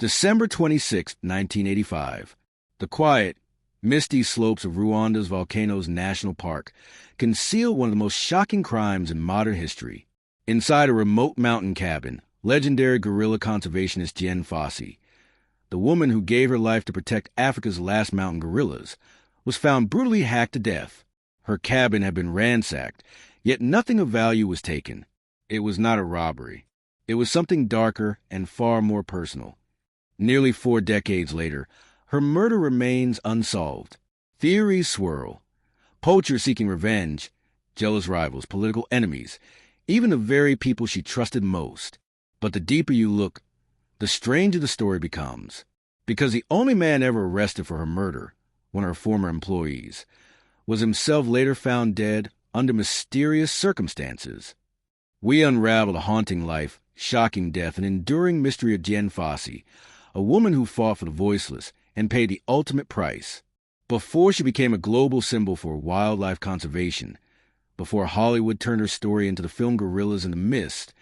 December 26, 1985. The quiet, misty slopes of Rwanda's Volcanoes National Park conceal one of the most shocking crimes in modern history. Inside a remote mountain cabin, legendary guerrilla conservationist Dian Fossey, the woman who gave her life to protect Africa's last mountain gorillas, was found brutally hacked to death. Her cabin had been ransacked, yet nothing of value was taken. It was not a robbery. It was something darker and far more personal. Nearly 4 decades later, her murder remains unsolved. Theories swirl. Poachers seeking revenge, jealous rivals, political enemies, even the very people she trusted most. But the deeper you look, the stranger the story becomes. Because the only man ever arrested for her murder, one of her former employees, was himself later found dead under mysterious circumstances. We unravel the haunting life, shocking death, and enduring mystery of Dian Fossey, a woman who fought for the voiceless and paid the ultimate price. Before she became a global symbol for wildlife conservation, before Hollywood turned her story into the film Gorillas in the Mist,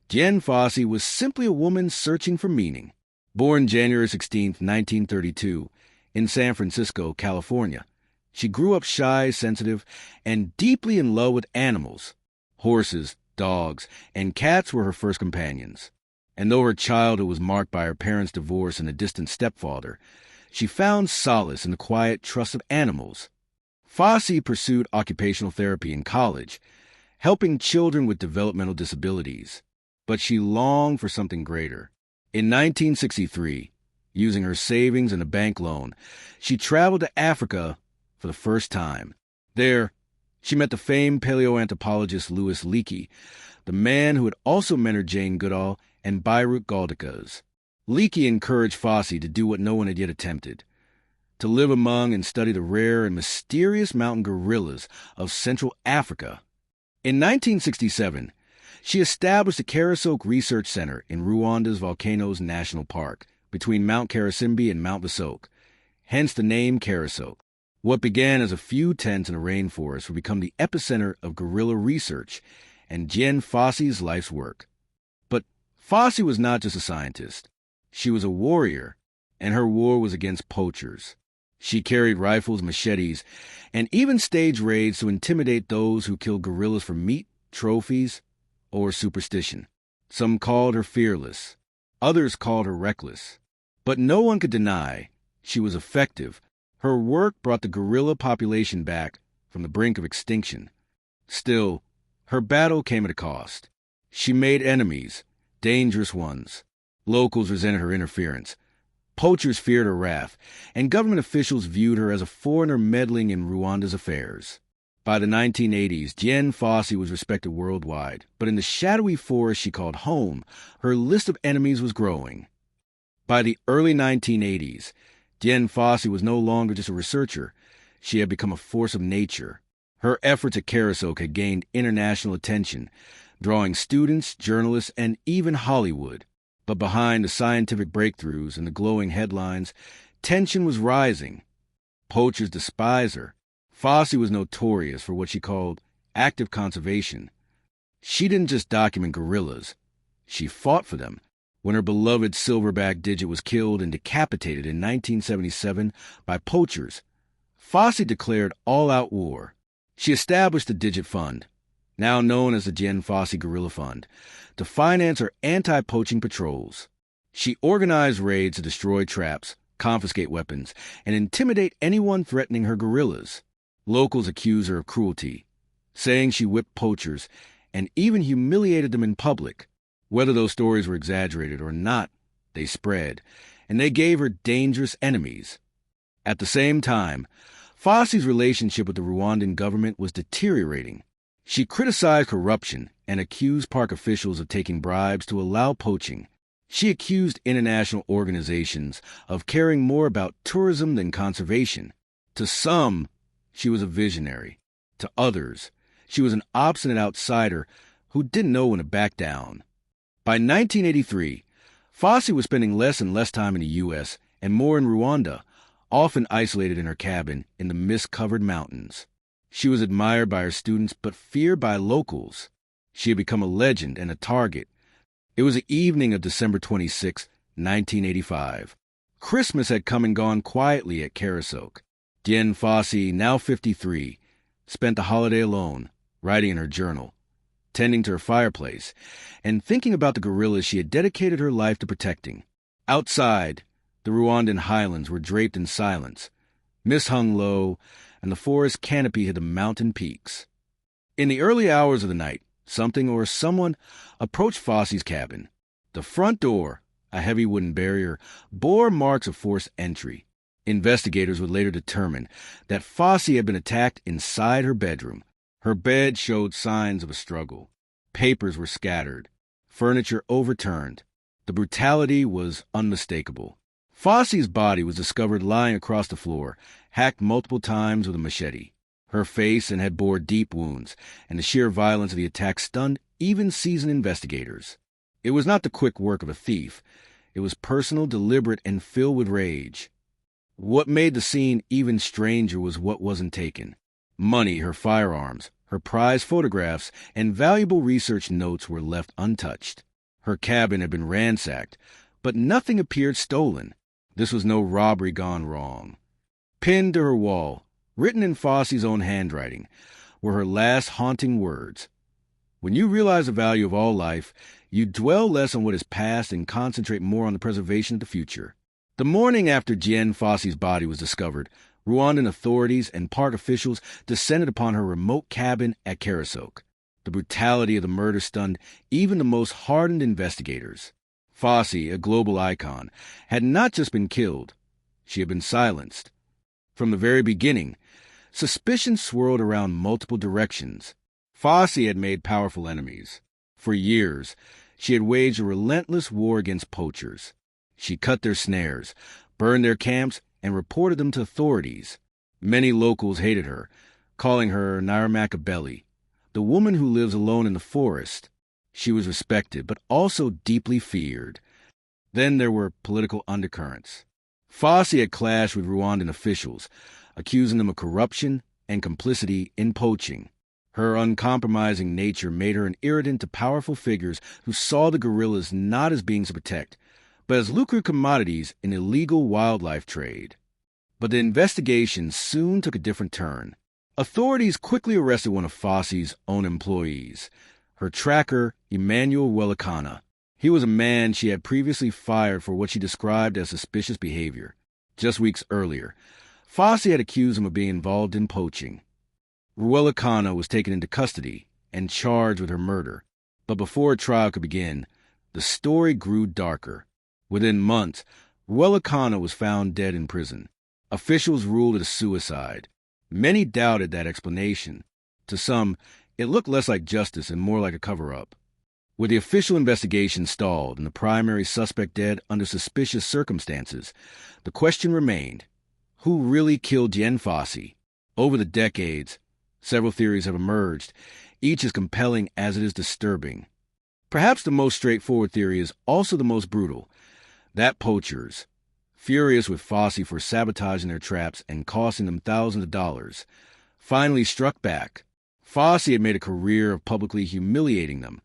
Dian Fossey was simply a woman searching for meaning. Born January 16, 1932, in San Francisco, California, she grew up shy, sensitive, and deeply in love with animals. Horses, dogs, and cats were her first companions. And though her childhood was marked by her parents' divorce and a distant stepfather, she found solace in the quiet trust of animals. Fossey pursued occupational therapy in college, helping children with developmental disabilities. But she longed for something greater. In 1963, using her savings and a bank loan, she traveled to Africa for the first time. There, she met the famed paleoanthropologist Louis Leakey, the man who had also mentored Jane Goodall and Beirut Galdikas. Leakey encouraged Fossey to do what no one had yet attempted, to live among and study the rare and mysterious mountain gorillas of Central Africa. In 1967, she established the Karisoke Research Center in Rwanda's Volcanoes National Park, between Mount Karisimbi and Mount Visoke, hence the name Karisoke. What began as a few tents in a rainforest would become the epicenter of guerrilla research and Dian Fossey's life's work. But Fossey was not just a scientist. She was a warrior, and her war was against poachers. She carried rifles, machetes, and even staged raids to intimidate those who killed gorillas for meat, trophies, or superstition. Some called her fearless. Others called her reckless. But no one could deny she was effective. Her work brought the gorilla population back from the brink of extinction. Still, her battle came at a cost. She made enemies, dangerous ones. Locals resented her interference. Poachers feared her wrath, and government officials viewed her as a foreigner meddling in Rwanda's affairs. By the 1980s, Dian Fossey was respected worldwide, but in the shadowy forest she called home, her list of enemies was growing. By the early 1980s, Dian Fossey was no longer just a researcher. She had become a force of nature. Her efforts at Karisoke had gained international attention, drawing students, journalists, and even Hollywood. But behind the scientific breakthroughs and the glowing headlines, tension was rising. Poachers despised her. Fossey was notorious for what she called active conservation. She didn't just document gorillas. She fought for them. When her beloved silverback Digit was killed and decapitated in 1977 by poachers, Fossey declared all-out war. She established the Digit Fund, now known as the Dian Fossey Gorilla Fund, to finance her anti-poaching patrols. She organized raids to destroy traps, confiscate weapons, and intimidate anyone threatening her gorillas. Locals accused her of cruelty, saying she whipped poachers and even humiliated them in public. Whether those stories were exaggerated or not, they spread, and they gave her dangerous enemies. At the same time, Fossey's relationship with the Rwandan government was deteriorating. She criticized corruption and accused park officials of taking bribes to allow poaching. She accused international organizations of caring more about tourism than conservation. To some, she was a visionary. To others, she was an obstinate outsider who didn't know when to back down. By 1983, Fossey was spending less and less time in the U.S. and more in Rwanda, often isolated in her cabin in the mist-covered mountains. She was admired by her students but feared by locals. She had become a legend and a target. It was the evening of December 26, 1985. Christmas had come and gone quietly at Karisoke. Dian Fossey, now 53, spent the holiday alone, writing in her journal, tending to her fireplace, and thinking about the gorillas she had dedicated her life to protecting. Outside, the Rwandan highlands were draped in silence. Mist hung low, and the forest canopy hid the mountain peaks. In the early hours of the night, something or someone approached Fossey's cabin. The front door, a heavy wooden barrier, bore marks of forced entry. Investigators would later determine that Fossey had been attacked inside her bedroom. Her bed showed signs of a struggle. Papers were scattered, furniture overturned. The brutality was unmistakable. Fossey's body was discovered lying across the floor, hacked multiple times with a machete. Her face and head bore deep wounds, and the sheer violence of the attack stunned even seasoned investigators. It was not the quick work of a thief. It was personal, deliberate, and filled with rage. What made the scene even stranger was what wasn't taken. Money, her firearms, her prized photographs, and valuable research notes were left untouched. Her cabin had been ransacked, but nothing appeared stolen. This was no robbery gone wrong. Pinned to her wall, written in Fossey's own handwriting, were her last haunting words. When you realize the value of all life, you dwell less on what is past and concentrate more on the preservation of the future. The morning after Dian Fossey's body was discovered, Rwandan authorities and park officials descended upon her remote cabin at Karisoke. The brutality of the murder stunned even the most hardened investigators. Fossey, a global icon, had not just been killed, she had been silenced. From the very beginning, suspicion swirled around multiple directions. Fossey had made powerful enemies. For years, she had waged a relentless war against poachers. She cut their snares, burned their camps, and reported them to authorities. Many locals hated her, calling her Nairamacabelli, the woman who lives alone in the forest. She was respected, but also deeply feared. Then there were political undercurrents. Fossey had clashed with Rwandan officials, accusing them of corruption and complicity in poaching. Her uncompromising nature made her an irritant to powerful figures who saw the gorillas not as beings to protect, but as lucrative commodities in illegal wildlife trade. But the investigation soon took a different turn. Authorities quickly arrested one of Fossey's own employees, her tracker, Emmanuel Welakana. He was a man she had previously fired for what she described as suspicious behavior. Just weeks earlier, Fossey had accused him of being involved in poaching. Welakana was taken into custody and charged with her murder. But before a trial could begin, the story grew darker. Within months, Welakana was found dead in prison. Officials ruled it a suicide. Many doubted that explanation. To some, it looked less like justice and more like a cover-up. With the official investigation stalled and the primary suspect dead under suspicious circumstances, the question remained, who really killed Dian Fossey? Over the decades, several theories have emerged, each as compelling as it is disturbing. Perhaps the most straightforward theory is also the most brutal, that poachers, furious with Fossey for sabotaging their traps and costing them thousands of dollars, finally struck back. Fossey had made a career of publicly humiliating them,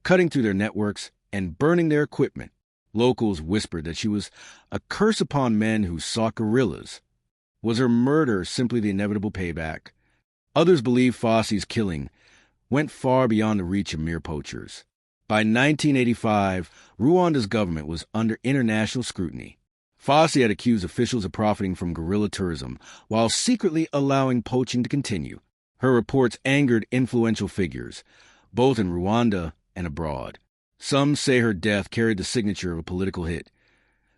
cutting through their networks and burning their equipment. Locals whispered that she was a curse upon men who sought gorillas. Was her murder simply the inevitable payback? Others believed Fossey's killing went far beyond the reach of mere poachers. By 1985, Rwanda's government was under international scrutiny. Fossey had accused officials of profiting from guerrilla tourism while secretly allowing poaching to continue. Her reports angered influential figures, both in Rwanda and abroad. Some say her death carried the signature of a political hit,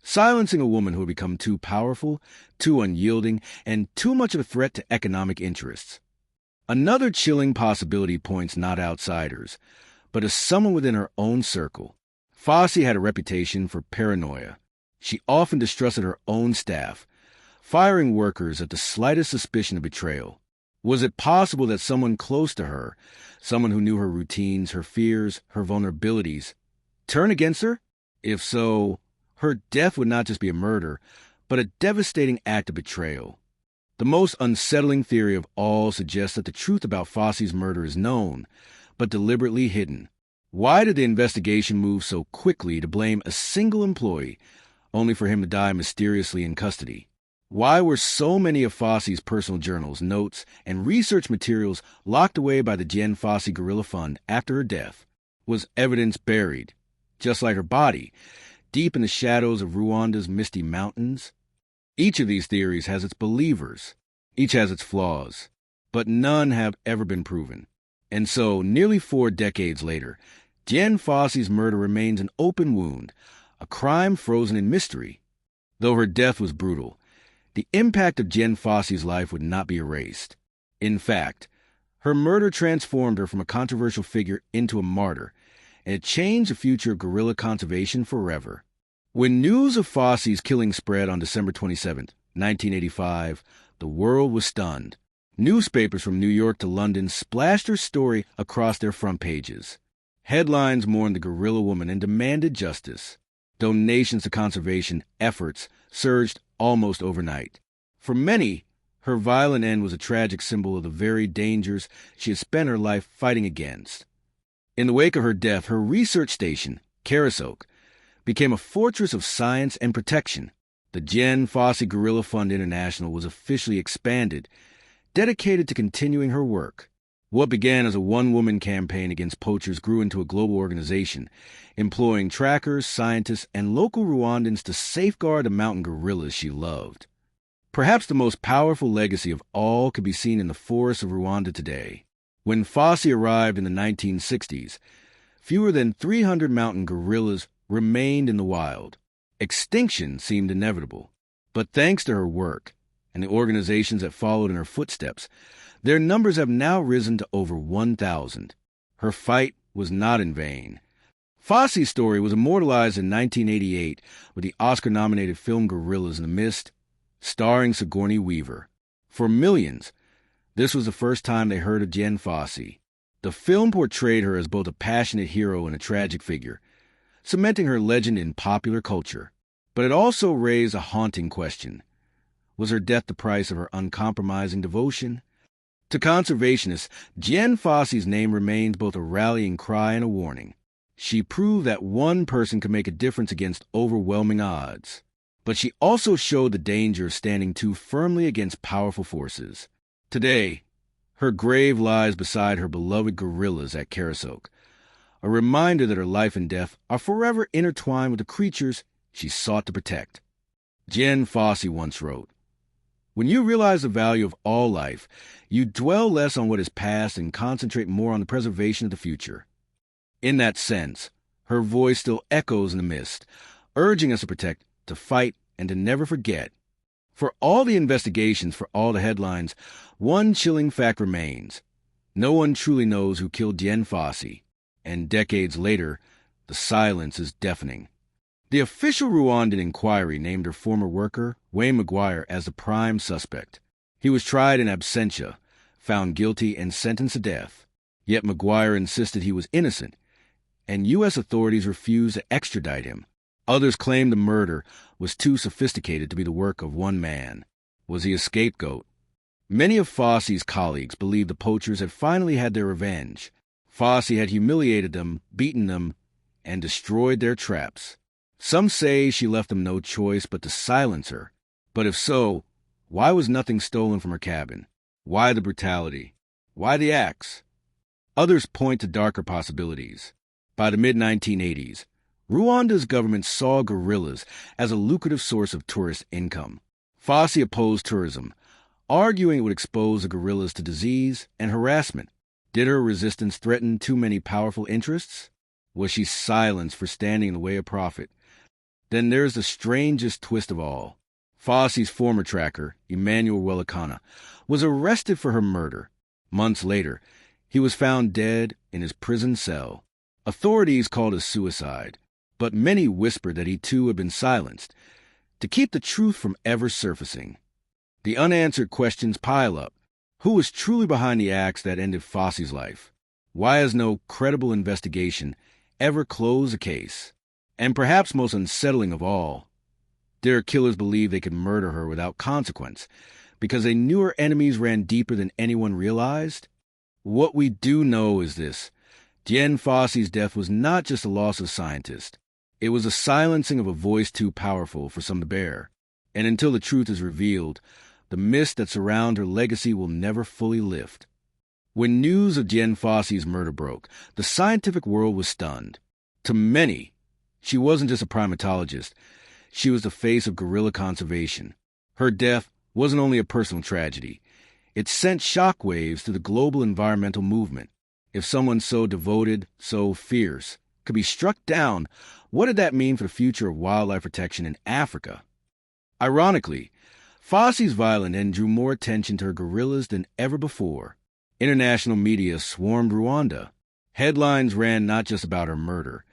silencing a woman who had become too powerful, too unyielding, and too much of a threat to economic interests. Another chilling possibility points not outsiders, but as someone within her own circle. Fossey had a reputation for paranoia. She often distrusted her own staff, firing workers at the slightest suspicion of betrayal. Was it possible that someone close to her, someone who knew her routines, her fears, her vulnerabilities, turned against her? If so, her death would not just be a murder, but a devastating act of betrayal. The most unsettling theory of all suggests that the truth about Fossey's murder is known, but deliberately hidden. Why did the investigation move so quickly to blame a single employee, only for him to die mysteriously in custody? Why were so many of Fossey's personal journals, notes, and research materials locked away by the Dian Fossey Guerrilla Fund after her death? Was evidence buried, just like her body, deep in the shadows of Rwanda's misty mountains? Each of these theories has its believers. Each has its flaws, but none have ever been proven. And so, nearly 4 decades later, Dian Fossey's murder remains an open wound, a crime frozen in mystery. Though her death was brutal, the impact of Dian Fossey's life would not be erased. In fact, her murder transformed her from a controversial figure into a martyr, and it changed the future of guerrilla conservation forever. When news of Fossey's killing spread on December 27, 1985, the world was stunned. Newspapers from New York to London splashed her story across their front pages. Headlines mourned the guerrilla woman and demanded justice. Donations to conservation efforts surged almost overnight. For many, her violent end was a tragic symbol of the very dangers she had spent her life fighting against. In the wake of her death, her research station, Karisoke, became a fortress of science and protection. The Dian Fossey Guerrilla Fund International was officially expanded, dedicated to continuing her work. What began as a one-woman campaign against poachers grew into a global organization, employing trackers, scientists, and local Rwandans to safeguard the mountain gorillas she loved. Perhaps the most powerful legacy of all could be seen in the forests of Rwanda today. When Fossey arrived in the 1960s, fewer than 300 mountain gorillas remained in the wild. Extinction seemed inevitable, but thanks to her work and the organizations that followed in her footsteps, their numbers have now risen to over 1,000. Her fight was not in vain. Fossey's story was immortalized in 1988 with the Oscar-nominated film Gorillas in the Mist, starring Sigourney Weaver. For millions, this was the first time they heard of Dian Fossey. The film portrayed her as both a passionate hero and a tragic figure, cementing her legend in popular culture. But it also raised a haunting question. Was her death the price of her uncompromising devotion? To conservationists, Dian Fossey's name remains both a rallying cry and a warning. She proved that one person could make a difference against overwhelming odds. But she also showed the danger of standing too firmly against powerful forces. Today, her grave lies beside her beloved gorillas at Karisoke, a reminder that her life and death are forever intertwined with the creatures she sought to protect. Dian Fossey once wrote, "When you realize the value of all life, you dwell less on what is past and concentrate more on the preservation of the future." In that sense, her voice still echoes in the mist, urging us to protect, to fight, and to never forget. For all the investigations, for all the headlines, one chilling fact remains. No one truly knows who killed Dian Fossey, and decades later, the silence is deafening. The official Rwandan inquiry named her former worker, Wayne McGuire, as the prime suspect. He was tried in absentia, found guilty, and sentenced to death. Yet McGuire insisted he was innocent, and U.S. authorities refused to extradite him. Others claimed the murder was too sophisticated to be the work of one man. Was he a scapegoat? Many of Fossey's colleagues believed the poachers had finally had their revenge. Fossey had humiliated them, beaten them, and destroyed their traps. Some say she left them no choice but to silence her. But if so, why was nothing stolen from her cabin? Why the brutality? Why the axe? Others point to darker possibilities. By the mid-1980s, Rwanda's government saw gorillas as a lucrative source of tourist income. Fossey opposed tourism, arguing it would expose the gorillas to disease and harassment. Did her resistance threaten too many powerful interests? Was she silenced for standing in the way of profit? Then there's the strangest twist of all. Fossey's former tracker, Emmanuel Welakana, was arrested for her murder. Months later, he was found dead in his prison cell. Authorities called it suicide, but many whispered that he too had been silenced, to keep the truth from ever surfacing. The unanswered questions pile up. Who was truly behind the acts that ended Fossey's life? Why has no credible investigation ever closed the case? And perhaps most unsettling of all, did her killers believe they could murder her without consequence because they knew her enemies ran deeper than anyone realized? What we do know is this: Dian Fossey's death was not just a loss of a scientist. It was a silencing of a voice too powerful for some to bear. And until the truth is revealed, the mist that surrounds her legacy will never fully lift. When news of Dian Fossey's murder broke, the scientific world was stunned. To many, she wasn't just a primatologist. She was the face of guerrilla conservation. Her death wasn't only a personal tragedy. It sent shockwaves through the global environmental movement. If someone so devoted, so fierce, could be struck down, what did that mean for the future of wildlife protection in Africa? Ironically, Fossey's violent end drew more attention to her gorillas than ever before. International media swarmed Rwanda. Headlines ran not just about her murder,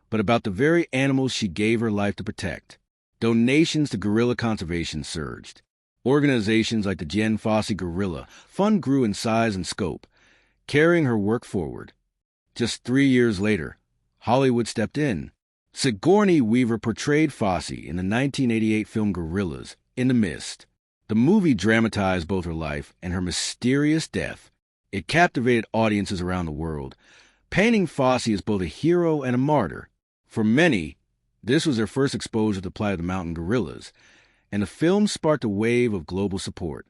but about the very animals she gave her life to protect. Donations to gorilla conservation surged. Organizations like the Dian Fossey Gorilla Fund grew in size and scope, carrying her work forward. Just 3 years later, Hollywood stepped in. Sigourney Weaver portrayed Fossey in the 1988 film Gorillas, In the Mist. The movie dramatized both her life and her mysterious death. It captivated audiences around the world, painting Fossey as both a hero and a martyr. For many, this was their first exposure to the plight of the mountain gorillas, and the film sparked a wave of global support.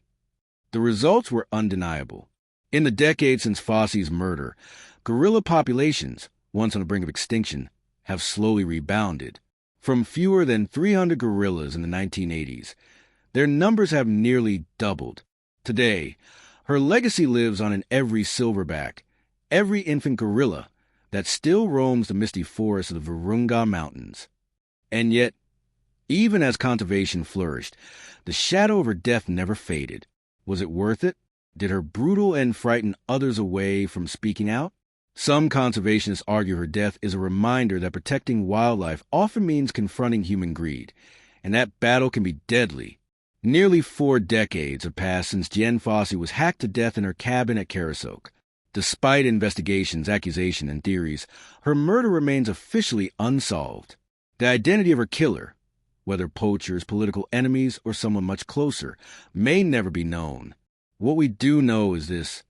The results were undeniable. In the decades since Fossey's murder, gorilla populations, once on the brink of extinction, have slowly rebounded. From fewer than 300 gorillas in the 1980s, their numbers have nearly doubled. Today, her legacy lives on in every silverback, every infant gorilla that still roams the misty forests of the Virunga Mountains. And yet, even as conservation flourished, the shadow of her death never faded. Was it worth it? Did her brutal end frighten others away from speaking out? Some conservationists argue her death is a reminder that protecting wildlife often means confronting human greed, and that battle can be deadly. Nearly 4 decades have passed since Dian Fossey was hacked to death in her cabin at Karisoke. Despite investigations, accusations, and theories, her murder remains officially unsolved. The identity of her killer, whether poachers, political enemies, or someone much closer, may never be known. What we do know is this: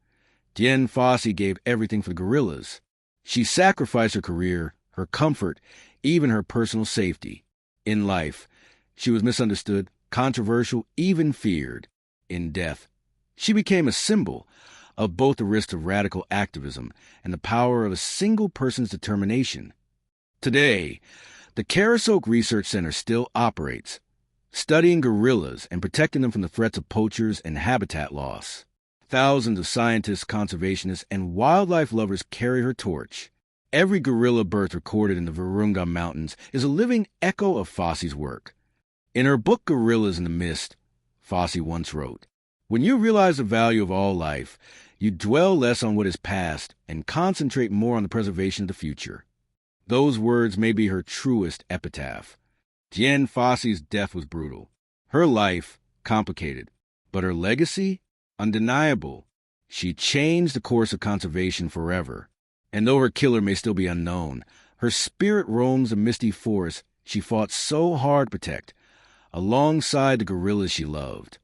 Dian Fossey gave everything for the gorillas. She sacrificed her career, her comfort, even her personal safety. In life, she was misunderstood, controversial, even feared. In death, she became a symbol of both the risks of radical activism and the power of a single person's determination. Today, the Karisoke Research Center still operates, studying gorillas and protecting them from the threats of poachers and habitat loss. Thousands of scientists, conservationists, and wildlife lovers carry her torch. Every gorilla birth recorded in the Virunga Mountains is a living echo of Fossey's work. In her book Gorillas in the Mist, Fossey once wrote, "When you realize the value of all life, you dwell less on what is past and concentrate more on the preservation of the future." Those words may be her truest epitaph. Dian Fossey's death was brutal. Her life, complicated. But her legacy, undeniable. She changed the course of conservation forever. And though her killer may still be unknown, her spirit roams the misty forest she fought so hard to protect, alongside the gorillas she loved.